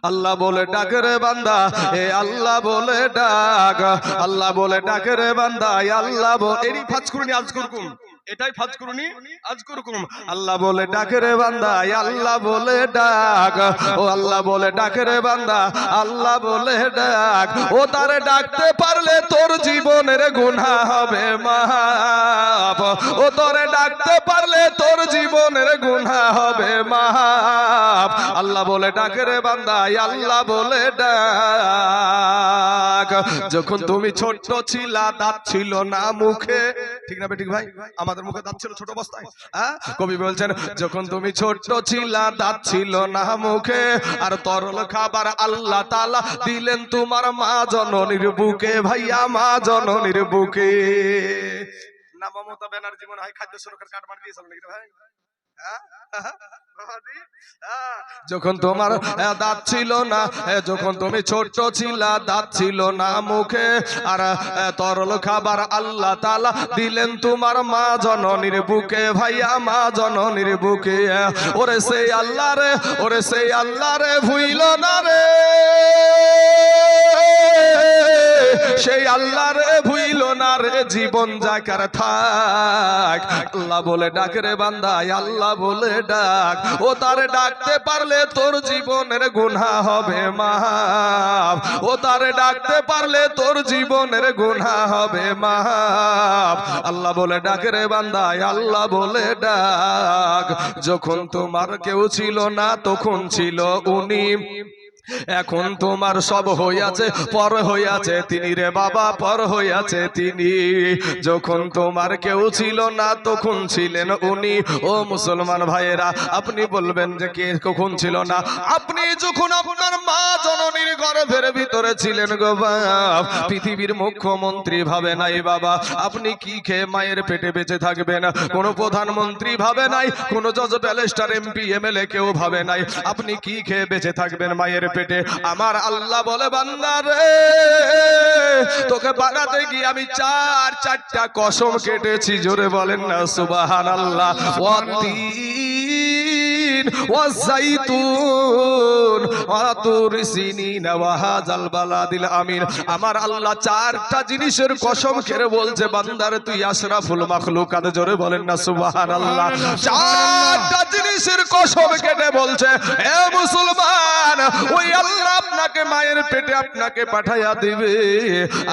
আল্লাহ বলে ডাক রে বান্দা, এ আল্লাহ বলে ডাক, আল্লাহ বলে ডাক রে বান্দা, আল্লাহ বলে এরই ফাজ করুনি আজ করকুম, এটাই ফাজ করুনি আজ করকুম। আল্লাহ বলে ডাক রে বান্দা, আল্লাহ বলে ডাক, ও আল্লাহ বলে ডাক রে বান্দা, আল্লাহ বলে ডাক। ও তারে ডাকতে পারলে তোর জীবনের গুনাহ হবে মাফ, ও তোরে ডাকতে পারলে তোর জীবনের গুনাহ হবে মাফ। আল্লাহ বলে ডাক রে বান্দা, আল্লাহ বলে ডাক। যখন তুমি ছোট ছিলা দাঁত ছিল না মুখে, ঠিক না বেঠিক ভাই? আমাদের মুখে দাঁত ছিল ছোট অবস্থায়, হ্যাঁ? কবি বলছেন যখন তুমি ছোট ছিলা দাঁত ছিল না মুখে, আর তরল খাবার আল্লাহ তাআলা দিলেন তোমার মা জননীর বুকে, ভাইয়া মা জননীর বুকে। না মমতা ব্যানার্জি মনে হয় খাদ্য সুরক্ষার কার্ড বানিয়ে দিয়েছিল নাকি ভাই? যখন তোমার দাঁত ছিল না, যখন তুমি ছোট ছিলা দাঁত ছিল না মুখে, আর তরল খাবার আল্লাহ তাআলা দিলেন তোমার মা জননীর বুকে, ভাইয়া মা জননীর বুকে। ওরে সেই আল্লাহ রে, ওরে সেই আল্লাহ রে ভুইল না রে, সেই আল্লাহ রে ভুইল না রে, জীবন যাকার থাক। আল্লাহ বলে ডাক রে বান্দা, আল্লাহ বলে ডাক। ও তারে ডাকতে পারলে তোর জীবনের গুনাহ হবে মাফ, ও তারে ডাকতে পারলে তোর জীবনের গুনাহ হবে মাফ। আল্লাহ বলে ডাক রে বান্দা, আল্লাহ বলে ডাক। যখন তোমার কেউ ছিল না তখন ছিল উনি, এখন তোমার সব হইয়াছে পর হইয়াছে তিনি রে বাবা, পর হইয়াছে তিনি। যখন তোমার কেউ ছিল না তখন ছিলেন উনি। ও মুসলমান ভাইয়েরা, আপনি বলবেন যে কে কখন ছিল না? আপনি যখন আপনার মা জননীর গর্ভের ভিতরে ছিলেন গো বাপ, পৃথিবীর মুখ্যমন্ত্রী ভাবে নাই বাবা আপনি কি খেয়ে মায়ের পেটে বেঁচে থাকবেন, কোন প্রধানমন্ত্রী ভাবে নাই, কোন জজ ব্যারিস্টার এমপি এমএলএ কেউ ভাবে নাই আপনি কি খেয়ে বেঁচে থাকবেন মায়ের পেটে। আমার আল্লাহ বলে বান্দা রে, তোকে বানাতে গিয়ে আমি চারটা কসম কেটেছি, জোরে বলেন না সুবহানাল্লাহ। ওয়াতিন ওয়াযাইতুন ওয়াতুর সিনিন ওয়া হাযাল বালাদিল আমিন। আমার আল্লাহ চারটা জিনিসের কসম খেয়ে বলছে বান্দারে তুই আশরাফুল মাখলুকাত, জোরে বলেন না সুবহানাল্লাহ। চারটা জিনিসের কসম কেটে বলছে হে মুসলমান, ওই আল্লাহ আপনাকে মায়ের পেটে আপনাকে পাঠাইয়া দিবে,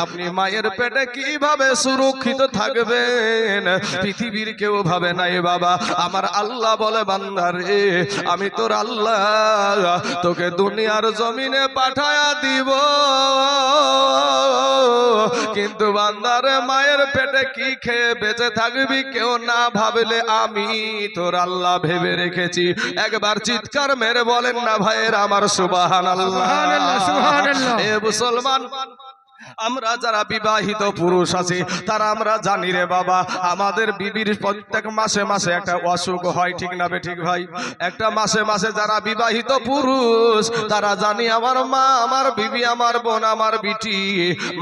আপনি মায়ের পেটে কিভাবে সুরক্ষিত থাকবেন পৃথিবীর কেউ ভাবে নাই বাবা। আমার আল্লাহ বলে বান্দারে আমি তোর আল্লাহ তোকে দুনিয়ার জমিনে পাঠাইয়া দিব, কিন্তু বান্দারে মায়ের পেটে কি খেয়ে বেঁচে থাকবি কেউ না ভাবলে আমি তোর আল্লাহ ভেবে রেখেছি। একবার চিৎকার মেরে বলেন না ভাইয়ের আমার সুবহানাল্লাহ। এ মুসলমান, আমরা যারা বিবাহিত পুরুষ আছি তারা আমরা জানি রে বাবা আমাদের বিবির প্রত্যেক মাসে মাসে একটা অসুখ হয়, ঠিক না বেঠিক ভাই? একটা মাসে মাসে যারা বিবাহিত পুরুষ তারা জানি আমার মা, আমার বিবি, আমার বোন, আমার বিটি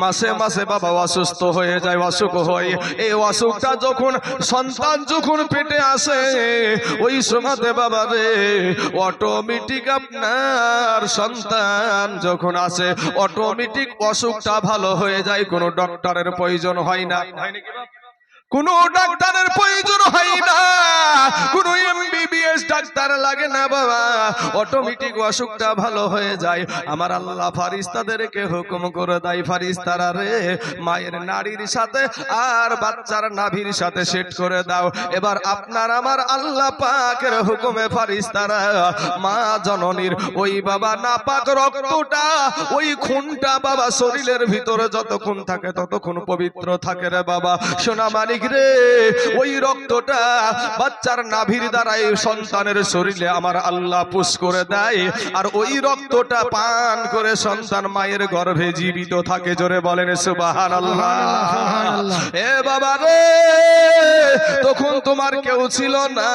মাসে মাসে বাবা অসুস্থ হয়ে যায়, অসুখ হয়। এই অসুখটা যখন সন্তান যখন পেটে আসে ওই সময়তে বাবা রে অটোমেটিক আপনার সন্তান যখন আসে অটোমেটিক অসুখটা ভালো হয়ে যায়, কোনো ডক্টরের প্রয়োজন হয় না, কোনো ডাক্তারের প্রয়োজন হয় না, কোনো এমবিবিএস ডাক্তার লাগে না বাবা, অটোমেটিক অসুখটা ভালো হয়ে যায়। আমার আল্লাহ ফারিস্তাদেরকে হুকুম করে দেয়, ফারিস্তারা রে মায়ের নাড়ির সাথে আর বাচ্চার নাভির সাথে সেট করে দাও। এবার আপনার আমার আল্লাহ পাকের হুকুমে ফারিস্তারা মা জননীর ওই বাবা নাপাক রক্তটা, ওই খুনটা বাবা শরীরের ভিতরে যতক্ষণ থাকে ততক্ষণ পবিত্র থাকে রে বাবা। সোনা মানিক রে, ওই রক্তটা বাচ্চার নাভির দ্বারাই সন্তানের শরীরে আমার আল্লাহ পুশ করে দেয়, আর ওই রক্তটা পান করে সন্তান মায়ের গর্ভে জীবিত থাকে, জোরে বলেন সুবহানাল্লাহ। এ বাবা রে, তখন তোমার কেউ ছিল না,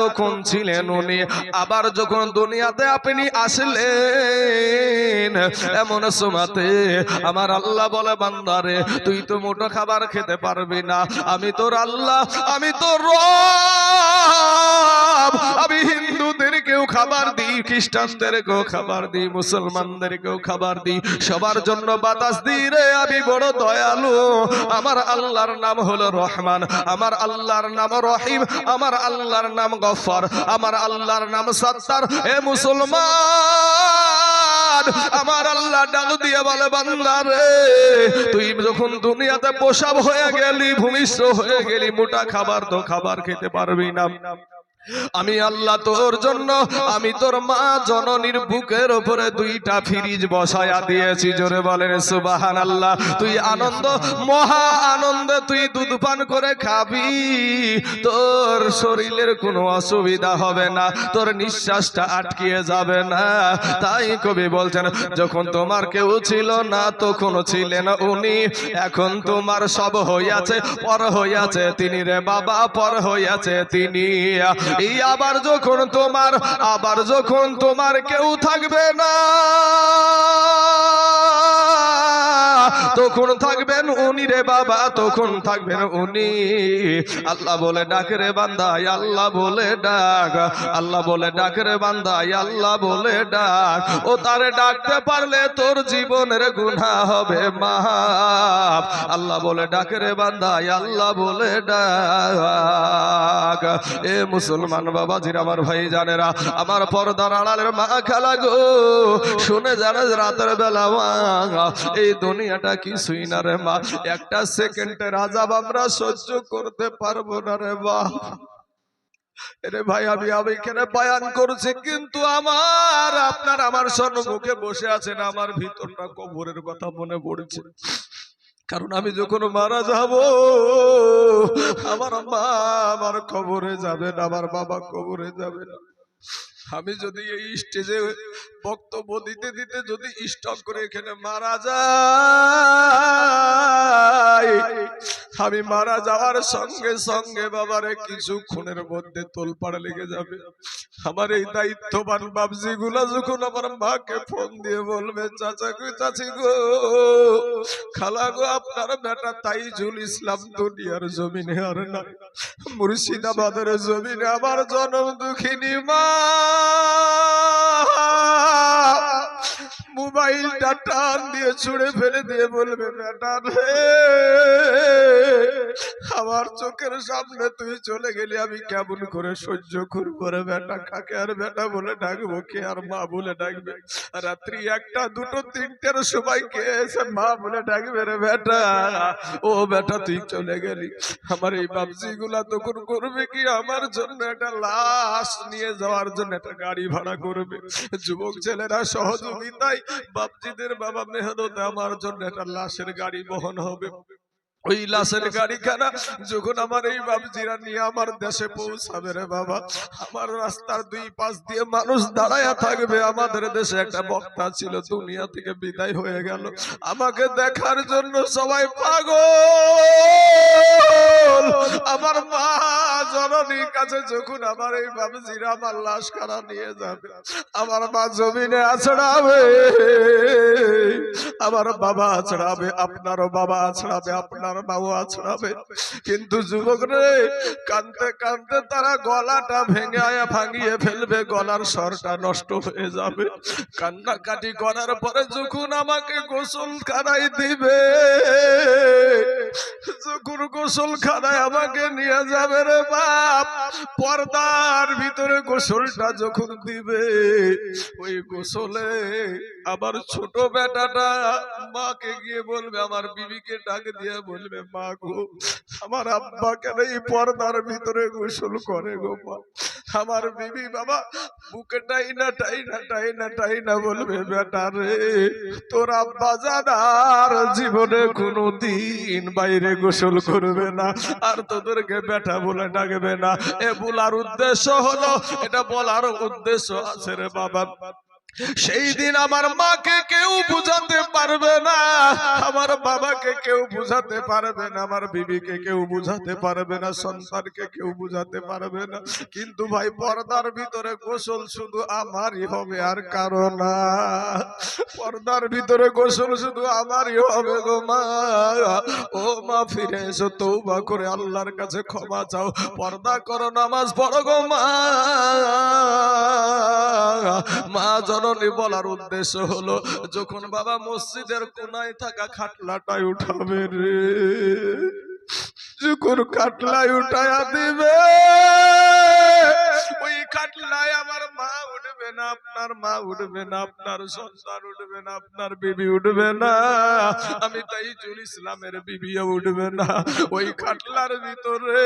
তখন ছিলেন উনি। আবার যখন দুনিয়াতে আপনি আসলেন এমন সময়তে আমার আল্লাহ বলে বান্দারে তুই তো মোটা খাবার খেতে পারবি না, আমি তোর আল্লাহ, আমি তোর রব। আমি হিন্দুদেরকেও খাবার দিই, খ্রিস্টানদেরকেও খাবার দিই, মুসলমানদেরকেও খাবার দিই, সবার জন্য বাতাস দিই রে। আমি বড় দয়ালু। আমার আল্লাহর নাম হলো রহমান, আমার আল্লাহর নাম রহিম, আমার আল্লাহর নাম গফফার, আমার আল্লাহর নাম সত্তার। এ মুসলমান, আমার আল্লাহ ডাক দিয়ে বলে, বান্দা রে, তুই যখন দুনিয়াতে পোশাব হয়ে গেলি, ভূমিষ্ঠ হয়ে গেলি, মোটা খাবার তো খাবার খেতে পারবি না। আমি আল্লাহ তোর জন্য, আমি তোর মা জননীর বুকের উপরে 2টা ফ্রিজ বসায়া দিয়েছি। জোরে বলেন সুবহানাল্লাহ। তুই আনন্দ, মহা আনন্দে তুই দুধ পান করে খাবি, তোর শরীরের কোনো অসুবিধা হবে না, তোর নিঃশ্বাসটা আটকিয়ে যাবে না। তাই কবি বলছেন, যখন তোমার কেউ ছিল না তখন ছিলেন উনি, এখন তোমার সব হইয়াছে, পর হইয়াছে তিনি রে বাবা, পর হইয়াছে তিনি। এই আবার যখন তোমার কেউ থাকবে না, তখন থাকবেন উনি রে বাবা, তখন থাকবেন উনি। আল্লাহ বলে ডাক রে বান্দা, আল্লাহ বলে ডাক, আল্লাহ বলে ডাক রে বান্দা, আল্লাহ বলে ডাক। ও তারে ডাকতে পারলে তোর জীবনের গুনাহ হবে মাফ। আল্লাহ বলে ডাক রে বান্দা, আল্লাহ বলে ডাক। এ মুসলমান বাবাজির, আমার ভাই জানেরা, আমার পর্দার আড়ালের মা খালা গো, শুনে জানে রাতের বেলা মা, এই দুনিয়াটা কিছুই না রে মা, একটা সেকেন্ডের আযাব আমরা সহ্য করতে পারবো না রে মা। রে ভাই, আমি এখানে বয়ান করছি, কিন্তু আমার সম্মুখে বসে আছেন, আমার ভিতরটা কবরের কথা মনে পড়ছে। কারণ আমি যখন মারা যাব, আমার মা আমার কবরে যাবে না, আমার বাবা কবরে যাবে না। আমি যদি এই স্টেজে বক্তব্য দিতে দিতে যদি স্টপ করে এখানে মারা যাই, আমি মারা যাওয়ার সঙ্গে সঙ্গে বাবারে কিছুক্ষণের মধ্যে তোলপাড় লেগে যাবে। আমার এই দায়িত্ববান বাবজি গুলা যখন আমার মাকে ফোন দিয়ে বলবে, চাচা গো, চাচি গো, খালা গো, আপনার বেটা তাইজুল ইসলাম দুনিয়ার জমিনে আর নাই, মুর্শিদাবাদের জমিনে আমার জনম দুঃখিনী মা মোবাইলটা টান দিয়ে ছুঁড়ে ফেলে দিয়ে বলবে, বেটা রে, আমার চোখের সামনে তুই চলে গেলি, আমি কেমন করে সহ্য করবো রে বেটা। কাকে আর বেটা বলে ডাকবো, কে আর মা বলে ডাকবে? রাত্রি 1টা 2টো 3টের সময় কে এসে মা বলে ডাকবে রে বেটা? ও বেটা তুই চলে গেলি। আমার এই বাবজি গুলা তখন করবে কি, আমার জন্য একটা লাশ নিয়ে যাওয়ার জন্য একটা গাড়ি ভাড়া করবে। যুবক ছেলেরা সহযোগিতায় বাবজিদের বাবা মেহনতে আমার জন্য একটা লাশের গাড়ি বহন হবে। ওই লাশের গাড়িখানা যখন আমার এই বাবজিরা নিয়ে আমার দেশে পৌঁছাবে রে বাবা, আমার রাস্তার 2 পাশ দিয়ে মানুষ দাঁড়ায়া থাকবে। আমাদের দেশে একটা বক্তা ছিল, দুনিয়া থেকে বিদায় হয়ে গেল, আমাকে দেখার জন্য সবাই পাগল। আমার মা জননীর কাছে যখন আমার এই বাবজিরা আমার লাশ খানা নিয়ে যাবে, আমার মা জমিনে আছড়াবে, আমার বাবা আছড়াবে, আপনারও বাবা আছড়াবে, আপনার মাও আছড়াবে। কিন্তু যুবক রে, কানতে কানতে তারা গলাটা ভাঙিয়ে ফেলবে, গলার স্বরটা নষ্ট হয়ে যাবে। কান্নাকাটি করার পরে যখন আমাকে গোসলখানায় দিবে, যখন গোসলখানায় আমাকে নিয়ে যাবে রে বাপ, পর্দার ভিতরে গোসলটা যখন দিবে, ওই গোসলে আমার ছোট বেটাটা মাকে গিয়ে বলবে, আমার বিবিকে ডাক দিয়ে বলবে, মা গো, আমার আব্বা কেন এই পর্দার ভিতরে গোসল করে গো মা? আমার বিবি বাবা বুকে টাইনা টাইনা টাইনা টাইনা বলবে, বেটা রে, তোর আব্বা জানার জীবনে কোনোদিন বাইরে গোসল করবে না, আর তোদেরকে বেটা বলে ডাকবে না। এ বলার উদ্দেশ্য হলো, এটা বলার উদ্দেশ্য আছে রে বাবা, সেই দিন আমার মাকে কেউ বুঝাতে পারবে না, আমার বাবাকে কেউ বুঝাতে পারবে না, আমার বিবিকে কেউ বুঝাতে পারবে না, সন্তানকে কেউ বুঝাতে পারবে না। কিন্তু ভাই পর্দার ভিতরে গোসল শুধু আমারই হবে, আর কারো না। পর্দার ভিতরে গোসল শুধু আমারই হবে গো মা। ও মা, ফিরে এসো, তওবা করে আল্লাহর কাছে ক্ষমা চাও, পর্দা করো, নামাজ পড়ো গো মা। মা জননী বলার উদ্দেশ্য হলো, যখন বাবা মসজিদের কোনায় থাকা খাটলাটাই উঠাবে রে, যখন খাটলাই উঠায়া দিবে, ওই খাটলায় আমার মা উঠবে না, আপনার মা উঠবে না, আপনার সন্তান উঠবে না, আপনার বিবি উঠবে না, আমি তাইজুল ইসলামের বিবিও উঠবে না। ওই খাটলার ভিতরে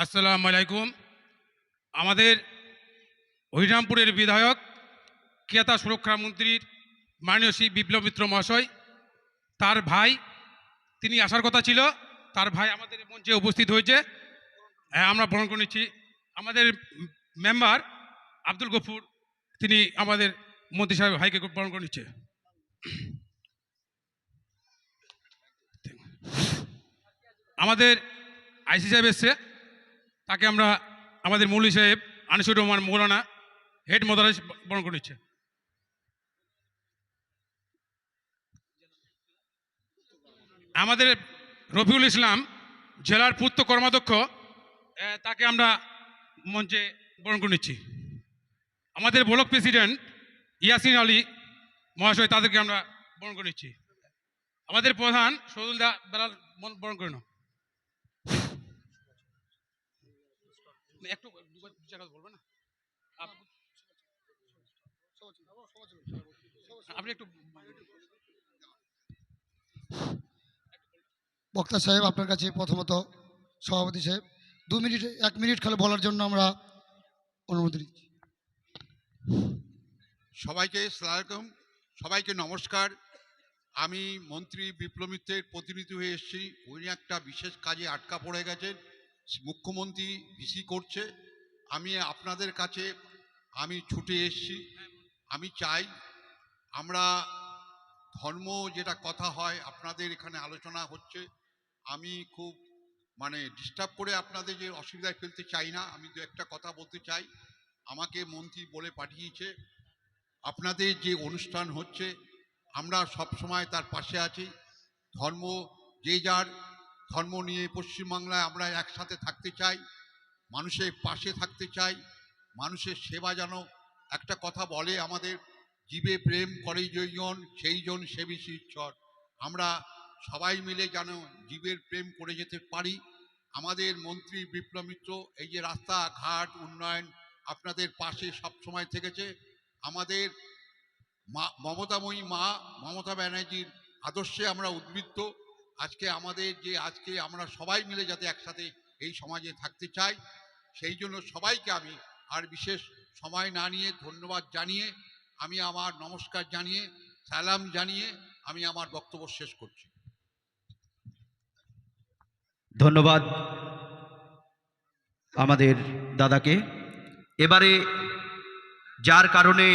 আসসালামু আলাইকুম। আমাদের হরিরামপুরের বিধায়ক ক্রেতা সুরক্ষা মন্ত্রীর মাননীয় শ্রী বিপ্লব মিত্র মহাশয়, তার ভাই, তিনি আসার কথা ছিল, তার ভাই আমাদের মঞ্চে উপস্থিত হয়েছে, আমরা বরণ করে নিচ্ছি। আমাদের মেম্বার আব্দুল গফুর, তিনি আমাদের মন্ত্রী সাহেব ভাইকে বরণ করে নিচ্ছে। আমাদের আইসি সাহেব এসছে, তাকে আমরা আমাদের মৌলী সাহেব আনিসুর রহমান মৌলানা হেড মোদারেজ বরণ করে নিচ্ছে। আমাদের রফিউল ইসলাম জেলার পূর্ত কর্মাধ্যক্ষ, তাকে আমরা মঞ্চে বরণ করে নিচ্ছি। আমাদের ব্লক প্রেসিডেন্ট ইয়াসিন আলী মহাশয়, তাদেরকে আমরা বরণ করে নিচ্ছি। আমাদের প্রধান সদুলদা বেলাল বরণ করে নাও। একটু বলবেন না আপনি একটু। বক্তা সাহেব, আপনার কাছে প্রথমত সভাপতি সাহেব 1 মিনিট খালি বলার জন্য আমরা অনুমতি দিচ্ছি। সবাইকে আসসালামু আলাইকুম, সবাইকে নমস্কার। আমি মন্ত্রী বিপ্লব মিত্রের প্রতিনিধি হয়ে এসেছি। উনি একটা বিশেষ কাজে আটকা পড়ে গেছেন, মুখ্যমন্ত্রী ভিসি করছে। আমি আপনাদের কাছে ছুটে এসেছি। আমি চাই আমরা ধর্ম যেটা কথা হয়, আপনাদের এখানে আলোচনা হচ্ছে, আমি খুব ডিস্টার্ব করে আপনাদের যে অসুবিধায় ফেলতে চাই না। আমি দু একটা কথা বলতে চাই। আমাকে মন্ত্রী বলে পাঠিয়েছে, আপনাদের যে অনুষ্ঠান হচ্ছে আমরা সব সময় তার পাশে আছি। ধর্ম, যে যার ধর্ম নিয়ে পশ্চিমবাংলায় আমরা একসাথে থাকতে চাই, মানুষের পাশে থাকতে চাই, মানুষের সেবা। যেন একটা কথা বলে আমাদের, জীবে প্রেম করে যেইজন সেইজন সেবিষী ঈশ্বর। আমরা সবাই মিলে যেন জীবের প্রেম করে যেতে পারি। আমাদের মন্ত্রী বিপ্লব মিত্র এই যে রাস্তাঘাট উন্নয়ন আপনাদের পাশে সবসময় থেকেছে। আমাদের মমতাময়ী মা মমতা ব্যানার্জির আদর্শে আমরা উদ্বুদ্ধ। আজকে আমরা সবাই মিলে যাতে একসাথে এই সমাজে থাকতে চাই, সেই জন্য সবাইকে আমি আর বিশেষ সময় না নিয়ে ধন্যবাদ জানিয়ে, আমি আমার নমস্কার জানিয়ে, সালাম জানিয়ে আমি আমার বক্তব্য শেষ করছি। ধন্যবাদ আমাদের দাদাকে। এবারে যার কারণে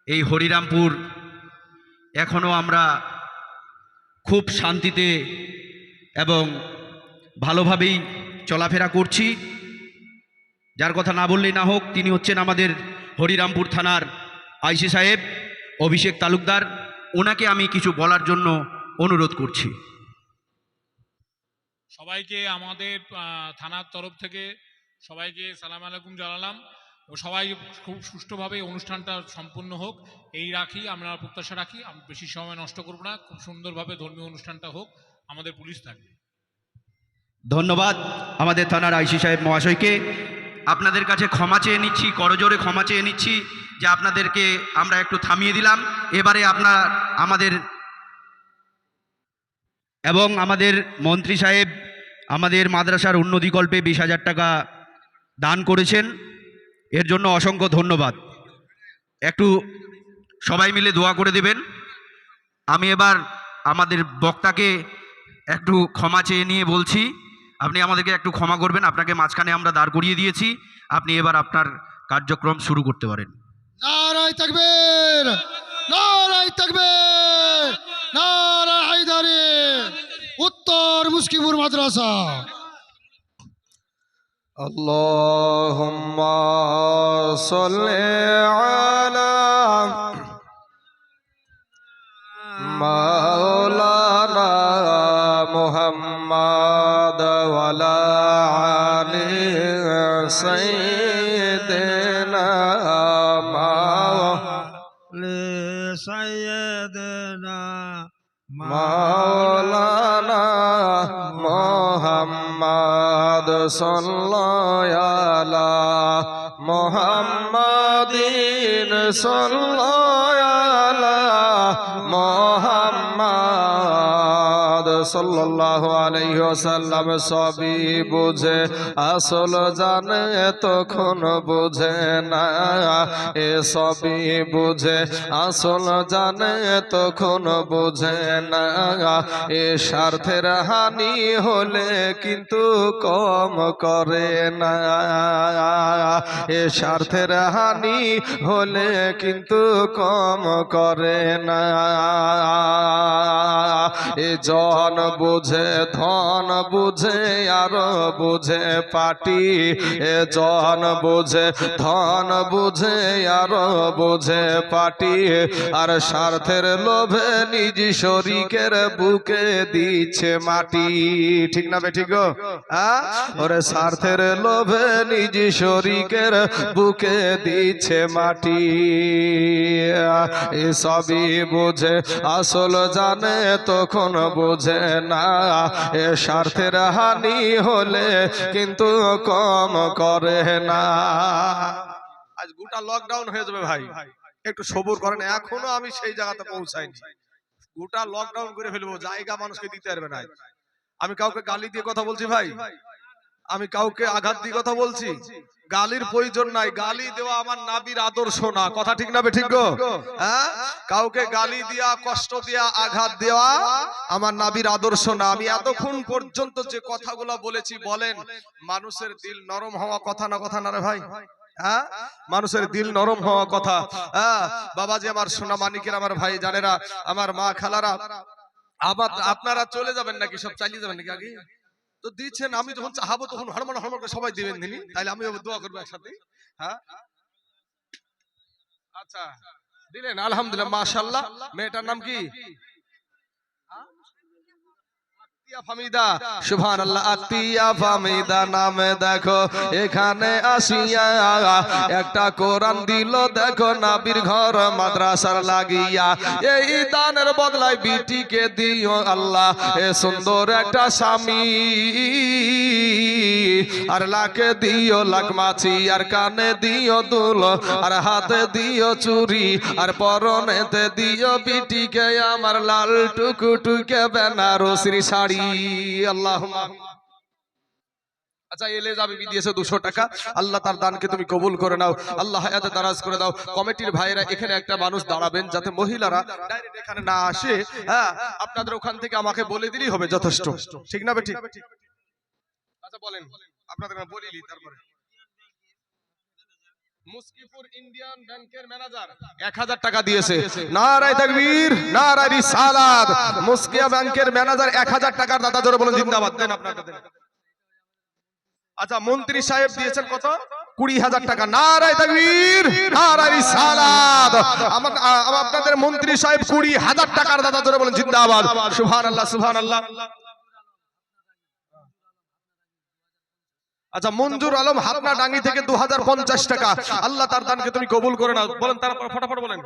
এই হরিরামপুর এখনো আমরা খুব শান্তিতে এবং ভালোভাবেই চলাফেরা করছি, যার কথা না বললেই না হোক, তিনি হচ্ছেন আমাদের হরিরামপুর থানার আইসি সাহেব অভিষেক তালুকদার। ওনাকে আমি কিছু বলার জন্য অনুরোধ করছি। সবাইকে আমাদের থানার তরফ থেকে সবাইকে সালাম আলাইকুম জানালাম। সবাই খুব সুষ্ঠুভাবে অনুষ্ঠানটা সম্পূর্ণ হোক এই আমরা প্রত্যাশা রাখি। বেশি সময় নষ্ট করব না, খুব সুন্দরভাবে ধর্মীয় অনুষ্ঠানটা হোক। আমাদের পুলিশ থাকবে। ধন্যবাদ আমাদের থানার আইসি সাহেব মহাশয়কে। আপনাদের কাছে ক্ষমা চেয়ে নিচ্ছি, করজোরে ক্ষমা চেয়ে নিচ্ছি যে আপনাদেরকে আমরা একটু থামিয়ে দিলাম। এবারে আমাদের এবং আমাদের মন্ত্রী সাহেব আমাদের মাদ্রাসার উন্নতিকল্পে 20,000 টাকা দান করেছেন, এর জন্য অসংখ্য ধন্যবাদ। একটু সবাই মিলে দোয়া করে দেবেন। আমি এবার আমাদের বক্তাকে একটু ক্ষমা চেয়ে নিয়ে বলছি, আপনি আমাদেরকে একটু ক্ষমা করবেন, আপনাকে মাঝখানে আমরা দাঁড় করিয়ে দিয়েছি, আপনি এবার আপনার কার্যক্রম শুরু করতে পারেন। নারায় তাকবীর, নারায় তাকবীর, নারায় হায়দারি। উত্তর মুস্কিপুর মাদ্রাসা। আল্লাহুম্মা সাল্লি আলা মাওলানা মুহাম্মাদ ওয়া আলা আলি সাইয়্যিদিনা মাওলানা মুহাম্মাদ সাল্লাল্লাহু আলা মুহাম্মাদিন সাল্লাল্লাহু আলা মুহাম্মাদ সাল্লাল্লাহু আলাইহি ওয়াসাল্লাম। সবই বুঝে আসল জানে তখন বুঝে না, এ সবই বুঝে আসল জানে তখন বুঝে না। এ স্বার্থের হানি হলে কিন্তু কম করে না, এ স্বার্থের হানি হলে কিন্তু কম করে না। এ জন বুঝে ধন বুঝে আর বুঝে পাটি, এ জন বুঝে ধন বুঝে আর বুঝে পাটি। আর স্বার্থের লোভে নিজ শরীকের বুকে দিচ্ছে মাটি। ঠিক না বেঠিক গো? ওরে স্বার্থের লোভে নিজ শরীকের বুকে দিচ্ছে মাটি। এসবই বুঝে আসল জানে তখন বুঝে না, এ স্বার্থের হানি হলে কিন্তু কম করে না। আজ গোটা লকডাউন হয়ে যাবে ভাই, একটু সবুর করেন। এখনো আমি সেই জায়গাতে পৌঁছাইনি, গোটা লকডাউন করে ফেলবো, জায়গা মানুষকে দিতে পারবে না। আমি কাউকে গালি দিয়ে কথা বলছি ভাই, আমি কাউকে আঘাত দিয়ে কথা বলছি, গালির প্রয়োজন নাই। গালি দেওয়া আমার নাবির আদর্শ না, কথা ঠিক না বেঠিক গো? হ্যাঁ, কাউকে গালি দেওয়া, কষ্ট দেওয়া, আঘাত দেওয়া আমার নাবির আদর্শ না। আমি এতক্ষণ পর্যন্ত যে কথাগুলো বলেছি, বলেন মানুষের দিল নরম হওয়া কথা না, কথা না রে ভাই? হ্যাঁ, মানুষের দিল নরম হওয়া কথা। হ্যাঁ বাবাজি, আমার সোনা মানিকের, আমার ভাই জানেরা, আমার মা খালারা, আবার আপনারা চলে যাবেন নাকি? সব চালিয়ে যাবেন নাকি? আগে তো দিচ্ছেন, আমি যখন চাহাবো তখন হরমন হরমন করে সবাই দিবেন দিনি, তাইলে আমি দোয়া করবো একসাথে। হ্যাঁ আচ্ছা, দিলেন আলহামদুলিল্লাহ, মাশাআল্লাহ। মেয়েটার নাম কি? ফামিদা, সুবহানাল্লাহ। আতিয়া ফামিদা নামে দেখো এখানে আসিয়া একটা কোরআন দিল, দেখো নাবির ঘর মাদ্রাসার লাগিয়া। এই দানের বদলায় বিটিকে দিও আল্লাহ এ সুন্দর একটা স্বামী, আর লাকে দিও লাখ মাছি, আর কানে দিও দুল, আর হাতে দিও চুরি, আর পরনেতে দিও বিটিকে আমার লাল টুকুটুকে বেনারসির শাড়ি। আল্লাহুম্মা। আচ্ছা, এলে যাবে দিয়েছে 200 টাকা, আল্লাহ তার দানকে তুমি কবুল করে নাও, আল্লাহ হায়াতে দারাজ করে দাও। কমিটির ভাইরা এখানে একটা মানুষ দাঁড়াবেন, যাতে মহিলারা ডাইরেক্ট এখানে না আসে। হ্যাঁ, আপনাদের ওখান থেকে আমাকে বলে দিলেই হবে, যথেষ্ট। ঠিক না বেঠিক? আচ্ছা বলেন, আপনাদের বলিলি তারপরে। মুস্কিপুর ইন্ডিয়ান ব্যাংকের ম্যানেজার 1000 টাকা দিয়েছে। নারায়ে তাকবীর, নারায়ে রিসালাত। মুস্কিয়া ব্যাংকের ম্যানেজার 1000 টাকার দাতা, জোরে বলেন জিন্দাবাদ। দেন আপনাদের দেন। আচ্ছা, মন্ত্রী সাহেব দিয়েছেন কত? 20,000 টাকা। নারায়ে তাকবীর, নারায়ে রিসালাত। আপনাদের মন্ত্রী সাহেব 20,000 টাকার দাতা, জোরে বলেন জিন্দাবাদ। সুবহানাল্লাহ, সুবহানাল্লাহ। আচ্ছা, মঞ্জুর আলম হাতনা ডাঙ্গি থেকে 2050 টাকা, আল্লাহ তার দানকে তুমি কবুল করে নাও। বলেন তারা ফটাফট বলেন।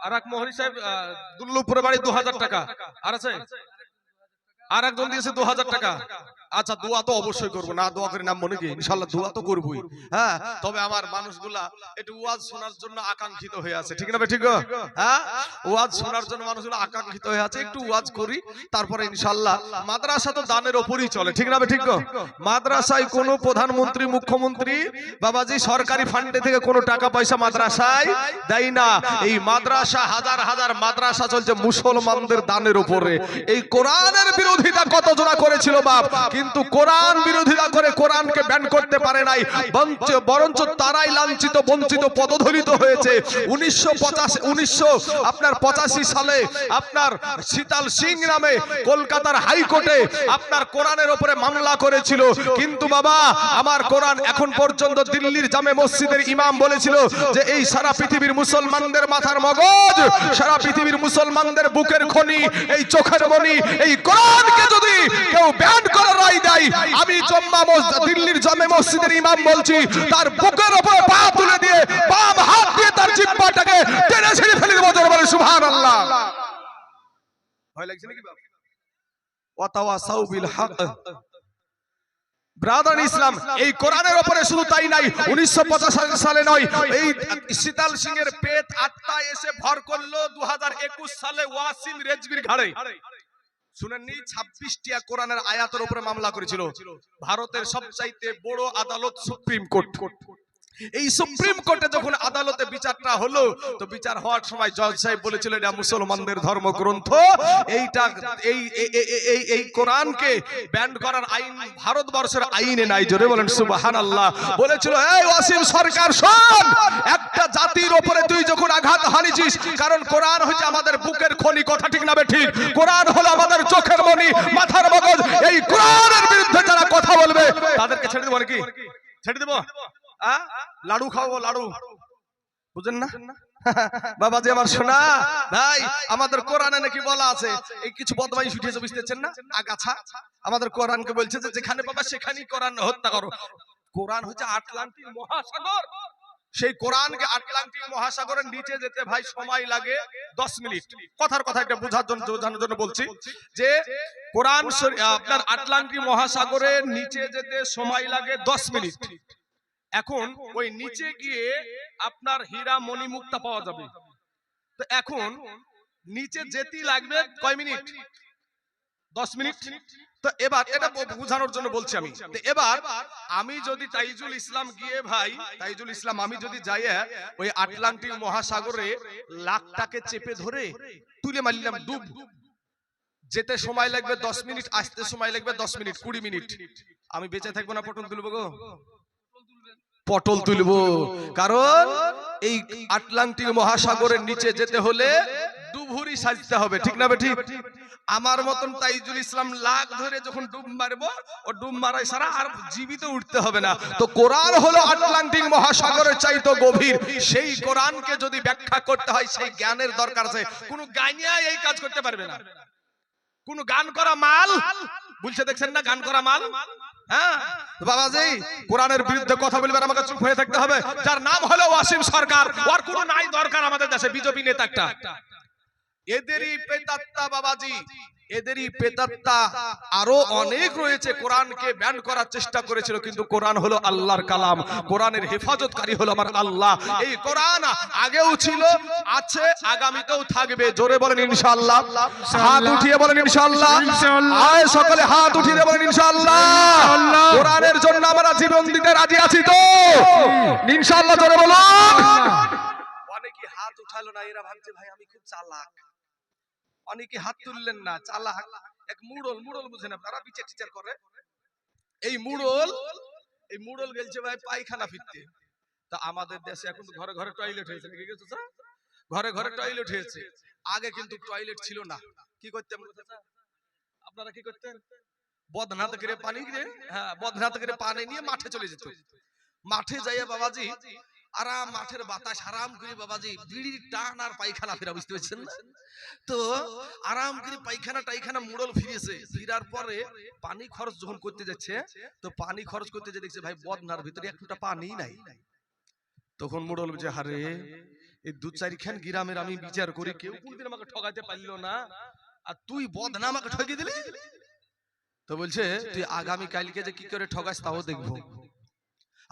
আর এক মোহরি সাহেব দুল্লুপুরে বাড়ি 2000 টাকা। আর আছে আর একজন দিয়েছে 2000 টাকা। আচ্ছা, দোয়া তো অবশ্যই করবো, না দোয়া করে নাম মনে কি? ইনশাআল্লাহ দোয়া তো করবোই। হ্যাঁ, তবে আমার মানুষগুলা একটু ওয়াজ শোনার জন্য আকাঙ্ক্ষিত হয়ে আছে, ঠিক না ভাই? ঠিক, হ্যাঁ, ওয়াজ শোনার জন্য মানুষগুলো আকাঙ্ক্ষিত হয়ে আছে। একটু ওয়াজ করি, তারপরে ইনশাআল্লাহ। মাদ্রাসা তো দানের ওপরই চলে, ঠিক না ভাই? ঠিক, মাদ্রাসায় কোনো প্রধানমন্ত্রী মুখ্যমন্ত্রী বাবাজি সরকারি ফান্ডে থেকে কোনো টাকা পয়সা মাদ্রাসায় দেয় না। এই মাদ্রাসা, হাজার হাজার মাদ্রাসা চলছে মুসলমানদের দানের উপরে। এই কোরআনের বিরোধিতা কত জনা করেছিল বাপ, কিন্তু কোরআন বিরোধিতা করে কোরআনকে ব্যান করতে পারে নাই, বরঞ্চ তারাই লাঞ্ছিত বঞ্চিত পদদলিত হয়েছে। 1985 সালে আপনার শীতল সিং নামে কলকাতার হাইকোর্টে আপনার কোরআনের উপরে মামলা করেছিল, কিন্তু বাবা আমার কোরআন এখন পর্যন্ত দিল্লির জামে মসজিদের ইমাম বলেছিল যে এই সারা পৃথিবীর মুসলমানদের মাথার মগজ, সারা পৃথিবীর মুসলমানদের বুকের খনি, এই চোখের মনি, এই কোরআনকে যদি কেউ ব্যান করার রায় দেয়, আমি দিল্লির জামে মসজিদের ইমাম বলছি তার বুকের উপরে পা তুলে দিয়ে বাম হাত দিয়ে তার জিহ্বাটাকে টেনে ছিঁড়ে ফেলে দেব। জোরে বলে সুবহানাল্লাহ। ভয় লাগছে নাকি বাবা? ওয়াতাওয়াসাউ বিল হক। ব্রাদার ইসলাম, এই কোরআনের উপরে শুধু তাই নাই, 1985 সালে নয়, এই শীতল সিং এর পেট আত্মা এসে ভর করলো 2021 সালে ওয়াসিম রেজভির ঘাড়ে। শুনেননি? 26টা কোরআনের আয়াতের উপরে মামলা করেছিল ভারতের সবচাইতে বড় আদালত সুপ্রিম কোর্ট। এই সুপ্রিম কোর্টে যখন আদালতে বিচারটা হলো, তো বিচার হওয়ার সময় জজ সাহেব বলেছিল এটা মুসলমানদের ধর্মগ্রন্থ, এইটা এই কোরআনকে ব্যান করার আইন ভারতবর্ষের আইনে নাই। জোরে বলেন সুবহানাল্লাহ। বলেছিল এই ওয়াসিম সরকার শোন, একটা জাতির উপরে তুই যখন আঘাত হানিছিস, কারণ কোরআন হচ্ছে আমাদের বুকের খনি, কথা ঠিক না বে ঠিক? কোরআন হলো আমাদের চোখের মনি, মাথার মগজ। এই কোরআনের বিরুদ্ধে যারা কথা বলবে তাদেরকে ছেড়ে দেবো নাকি? ছেড়ে দেবো? লাড়ু খাওয়াবো, লাড়ু, বুঝেন না বাবাজি আমার সোনা ভাই? আমাদের কোরআনে নাকি বলা আছে এই কিছু বদমাইশ উঠেছে, বুঝতেছেন না? আগাছা আমাদের কোরআনকে বলছে যে যেখানে পাবা সেখানেই কোরআন হত্যা করো। কোরআন হচ্ছে আটলান্টিক মহাসাগর, সেই কোরআনকে আটলান্টিক মহাসাগরের নিচে যেতে ভাই সময় লাগে 10 মিনিট। কথার কথা এটা বোঝানোর জন্য বলছি যে কোরআন আপনার আটলান্টিক মহাসাগরের নিচে যেতে সময় লাগে 10 মিনিট। এখন ওই নিচে গিয়ে আপনার হীরা মণি মুক্তা পাওয়া যাবে। তো এখন নিচে যেতে লাগবে কয় মিনিট? 10 মিনিট। তো এবার এটা বোঝানোর জন্য বলছি আমি। তো এবার আমি যদি তাইজুল ইসলাম গিয়ে ভাই, তাইজুল ইসলাম আমি যদি যাই ওই আটলান্টিক মহাসাগরে লাখটাকে চেপে ধরে তুলে মারলাম ডুব, যেতে সময় লাগবে 10 মিনিট, আসতে সময় লাগবে 10 মিনিট, 20 মিনিট। আমি বেঁচে থাকবো না পটল তুলবো গো? পটল তুলবো, কারণ এই আটলান্টিক মহাসাগরের নিচে যেতে হলে ডুবুরি সাজতে হবে, ঠিক না ঠিক? আমার মতন তাইজুল ইসলাম লাখ ধরে যখন ডুব মারবো, ও ডুব মারাই সারা আর জীবিত উঠতে হবে না। তো কোরআন হলো আটলান্টিক মহাসাগরের চাইতে গভীর, সেই কোরআনকে যদি ব্যাখ্যা করতে হয় সেই জ্ঞানের দরকার আছে। কোন গানিয়া এই কাজ করতে পারবে না, কোন গান করা মাল বলছে, দেখছেন না গান করা মাল। হ্যাঁ বাবাজি, কোরআনের বিরুদ্ধে কথা বলবে আমাকে চুপ হয়ে থাকতে হবে। যার নাম হলো ওয়াসিম সরকার, ওর কোনো নাই দরকার আমাদের দেশে বিজেপি নেতা একটা। এদেরই পেতাত্তা বাবাজি, এদেরই পেতাত্তা আরো অনেক রয়েছে। কোরআনকে ব্যান করার চেষ্টা করেছিল, কিন্তু কোরআন হলো আল্লাহর কালাম, কোরআনের হেফাজতকারী হলো আমার আল্লাহ। এই কোরআন আগেও ছিল, আছে, আগামীতেও থাকবে। জোরে বলেন ইনশাআল্লাহ। হাত উঠিয়ে বলেন ইনশাআল্লাহ। আয় সকলে হাত উঠিয়ে বলেন ইনশাআল্লাহ। কোরআনের জন্য আমরা জীবন দিতে রাজি আছি তো ইনশাআল্লাহ? জোরে বলুন। অনেকে হাত উঠালো না, এরা ভাবছে ভাই আমি খুব চালাক। অনেকে হাত তুললেন না, চালাক। এক মুড়ল, মুড়ল বুঝেন আপনারা, বিচার টিচার করে। এই মুড়ল গেলছে ভাই পায়খানা ফিরতে। তা আমাদের দেশে এখন ঘরে ঘরে টয়লেট হয়েছে, নাকি গেছে স্যার? ঘরে ঘরে টয়লেট হয়েছে। আগে কিন্তু টয়লেট ছিল না। কি করতেন আপনারা? কি করতেন? বদনা থেকে পানি নিয়ে, হ্যাঁ বদনা থেকে পানি নিয়ে মাঠে চলে যেত। মাঠে যাইয়া বাবাজি আরাম, মাঠের বাতাস আরাম করে বাবাজি বিড়ির টান আর পায়খানা ফেরা, বুঝতে পারছেন না? তো আরাম করে পায়খানা টাইখানা মুড়ল ফিরেছে। ফিরার পরে পানি খরচ যখন করতে যাচ্ছে, তো পানি খরচ করতে যে দেখছে ভাই বদনার ভিতরে এক ফোঁটা পানি নাই। তখন মুড়ল বলছে হারে এই দু চারিখান গ্রামের আমি বিচার করি, কেউ কোনদিন আমাকে ঠকাইতে পারলো না, আর তুই বদনা আমাকে ঠকিয়ে দিলি। তো বলছে তুই আগামী কালকে যে কি করে ঠকাস তাও দেখবো।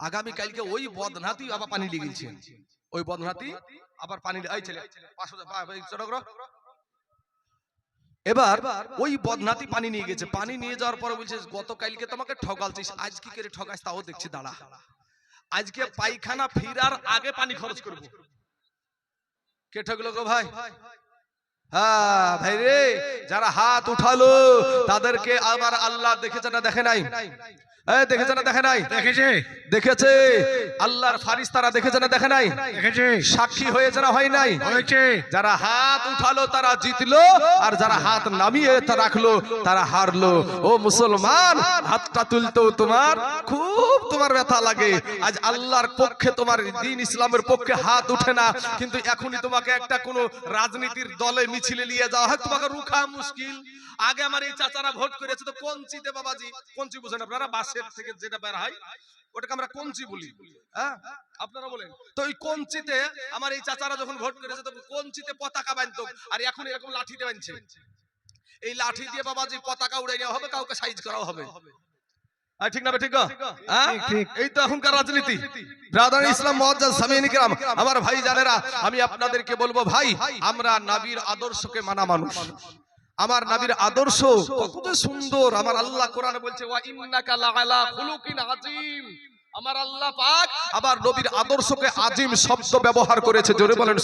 আগামী কালকে ওই বদনাতি আবার পানি লেগেছে, ওই বদনাতি আবার পানি এবার ওই বদনাতি পানি নিয়ে গেছে। পানি নিয়ে যাওয়ার পরে বলছে গতকালকে তোমাকে ঠকালছিস, আজ কি করে ঠকাস তাও দেখছি, দাঁড়া আজকে পায়খানা ফিরার আগে পানি খরচ করবো। কে ঠকলো গো ভাই? হ্যাঁ ভাই রে, যারা হাত উঠালো তাদেরকে আবার আল্লাহ দেখেছে না দেখে নাই? দেখেছে না দেখে নাই? দেখেছে, দেখেছে। আল্লাহর ফারিস্তারা দেখেছে না দেখে নাই? দেখেছে, সাক্ষী হয়েছে না হয় নাই? হয়েছে। যারা হাত উঠালো তারা জিতলো, আর যারা হাত নামিয়ে তা রাখলো তারা হারলো। ও মুসলমান, হাতটা তুলতেও তোমার খুব তোমার ব্যথা লাগে। আজ আল্লাহর পক্ষে, তোমার দ্বীন ইসলামের পক্ষে হাত উঠে না, কিন্তু এখনই তোমাকে একটা কোনো রাজনীতির দলে মিছিলে নিয়ে যাওয়া হয়, তোমাকে রুখা মুশকিল। আগে আমার এই চাচারা ভোট করেছে তো কঞ্চিতে, বাবাজি কঞ্চি বুঝেন আপনারা? বাসের থেকে যেটা বের হয় ওটাকে আমরা কঞ্চি বলি, হ্যাঁ আপনারা বলেন তো। ওই কঞ্চিতে আমার এই চাচারা যখন ভোট করেছে তো কঞ্চিতে পতাকা বাঁধতো, আর এখন এরকম লাঠি দিয়ে বাঁধছে। এই লাঠি দিয়ে বাবাজি পতাকা উড়ে নেওয়া হবে, কাউকে সাইজ করা হবে। ঠিক না ঠিক? এই তো এখনকার রাজনীতি। ব্রাদার ইসলাম মুআজ্জাজ সামিঈন কিরাম, আমার ভাই জানেরা, আমি আপনাদেরকে বলবো ভাই, আমরা নবীর আদর্শকে মানা মানুষ। আমার নবীর আদর্শ কত সুন্দর। আমার আল্লাহ কোরআনে বলছে ওয়া ইন্নাকা লাআলা খুলুকিন আযীম। আমার আল্লাহ পাক আবার নবীর আদর্শকে আযীম শব্দ ব্যবহার করেছে। জোরে বলেন।